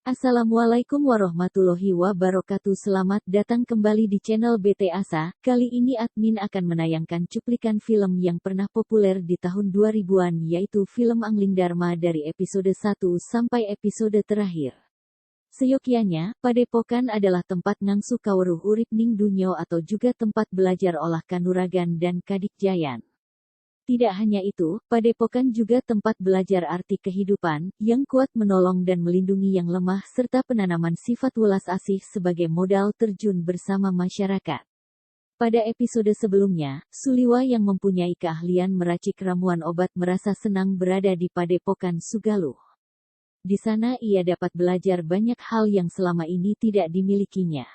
Assalamualaikum warahmatullahi wabarakatuh. Selamat datang kembali di channel BT Asa. Kali ini admin akan menayangkan cuplikan film yang pernah populer di tahun 2000-an, yaitu film Angling Dharma dari episode 1 sampai episode terakhir. Seyogyanya, Padepokan adalah tempat ngangsu kawruh urip ning dunyo atau juga tempat belajar olah kanuragan dan kadikjayan. Tidak hanya itu, Padepokan juga tempat belajar arti kehidupan, yang kuat menolong dan melindungi yang lemah serta penanaman sifat welas asih sebagai modal terjun bersama masyarakat. Pada episode sebelumnya, Suliwa yang mempunyai keahlian meracik ramuan obat merasa senang berada di Padepokan Sugaluh. Di sana ia dapat belajar banyak hal yang selama ini tidak dimilikinya.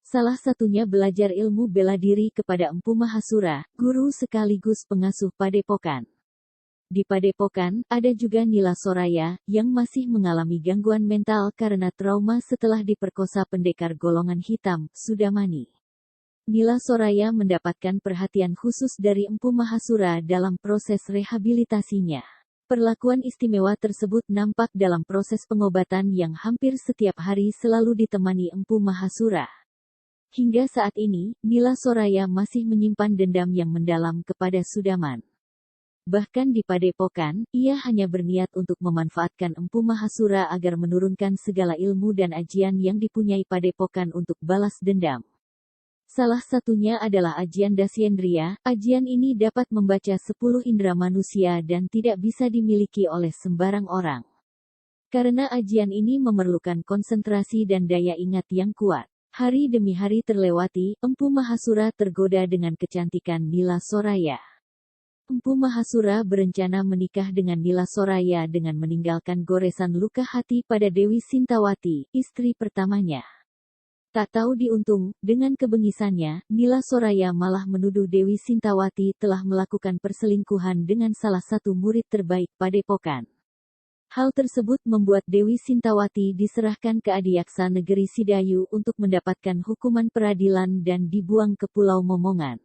Salah satunya belajar ilmu bela diri kepada Empu Mahasura, guru sekaligus pengasuh Padepokan. Di Padepokan, ada juga Nila Soraya, yang masih mengalami gangguan mental karena trauma setelah diperkosa pendekar golongan hitam, Sudamani. Nila Soraya mendapatkan perhatian khusus dari Empu Mahasura dalam proses rehabilitasinya. Perlakuan istimewa tersebut nampak dalam proses pengobatan yang hampir setiap hari selalu ditemani Empu Mahasura. Hingga saat ini, Nila Soraya masih menyimpan dendam yang mendalam kepada Sudaman. Bahkan di Padepokan, ia hanya berniat untuk memanfaatkan Empu Mahasura agar menurunkan segala ilmu dan ajian yang dipunyai Padepokan untuk balas dendam. Salah satunya adalah ajian Dasyendriya. Ajian ini dapat membaca 10 indera manusia dan tidak bisa dimiliki oleh sembarang orang. Karena ajian ini memerlukan konsentrasi dan daya ingat yang kuat. Hari demi hari terlewati, Empu Mahasura tergoda dengan kecantikan Nila Soraya. Empu Mahasura berencana menikah dengan Nila Soraya dengan meninggalkan goresan luka hati pada Dewi Sintawati, istri pertamanya. Tak tahu diuntung, dengan kebengisannya, Nila Soraya malah menuduh Dewi Sintawati telah melakukan perselingkuhan dengan salah satu murid terbaik Padepokan. Hal tersebut membuat Dewi Sintawati diserahkan ke Adiaksa Negeri Sidayu untuk mendapatkan hukuman peradilan dan dibuang ke Pulau Momongan.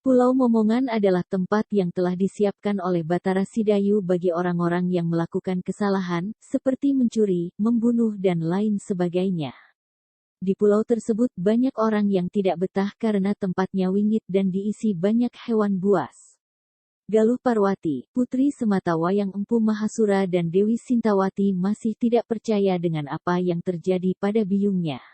Pulau Momongan adalah tempat yang telah disiapkan oleh Batara Sidayu bagi orang-orang yang melakukan kesalahan, seperti mencuri, membunuh dan lain sebagainya. Di pulau tersebut banyak orang yang tidak betah karena tempatnya wingit dan diisi banyak hewan buas. Galuh Parwati, putri semata wayang Empu Mahasura dan Dewi Sintawati masih tidak percaya dengan apa yang terjadi pada biyungnya.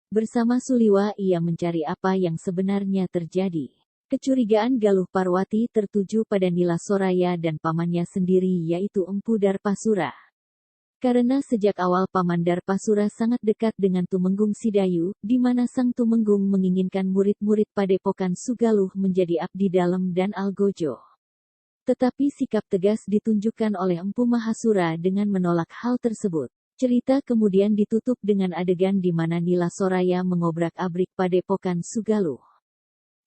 Bersama Suliwa ia mencari apa yang sebenarnya terjadi. Kecurigaan Galuh Parwati tertuju pada Nila Soraya dan pamannya sendiri yaitu Empu Darpasura. Karena sejak awal Paman Darpasura sangat dekat dengan Tumenggung Sidayu, di mana sang Tumenggung menginginkan murid-murid Padepokan Sugaluh menjadi abdi dalam dan algojo. Tetapi sikap tegas ditunjukkan oleh Empu Mahasura dengan menolak hal tersebut. Cerita kemudian ditutup dengan adegan di mana Nila Soraya mengobrak-abrik Padepokan Sugaluh.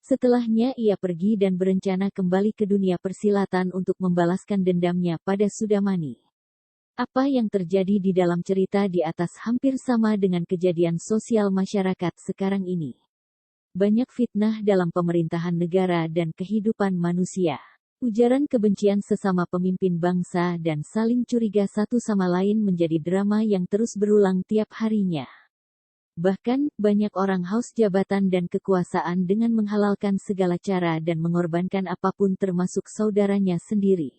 Setelahnya ia pergi dan berencana kembali ke dunia persilatan untuk membalaskan dendamnya pada Sudamani. Apa yang terjadi di dalam cerita di atas hampir sama dengan kejadian sosial masyarakat sekarang ini. Banyak fitnah dalam pemerintahan negara dan kehidupan manusia. Ujaran kebencian sesama pemimpin bangsa dan saling curiga satu sama lain menjadi drama yang terus berulang tiap harinya. Bahkan, banyak orang haus jabatan dan kekuasaan dengan menghalalkan segala cara dan mengorbankan apapun termasuk saudaranya sendiri.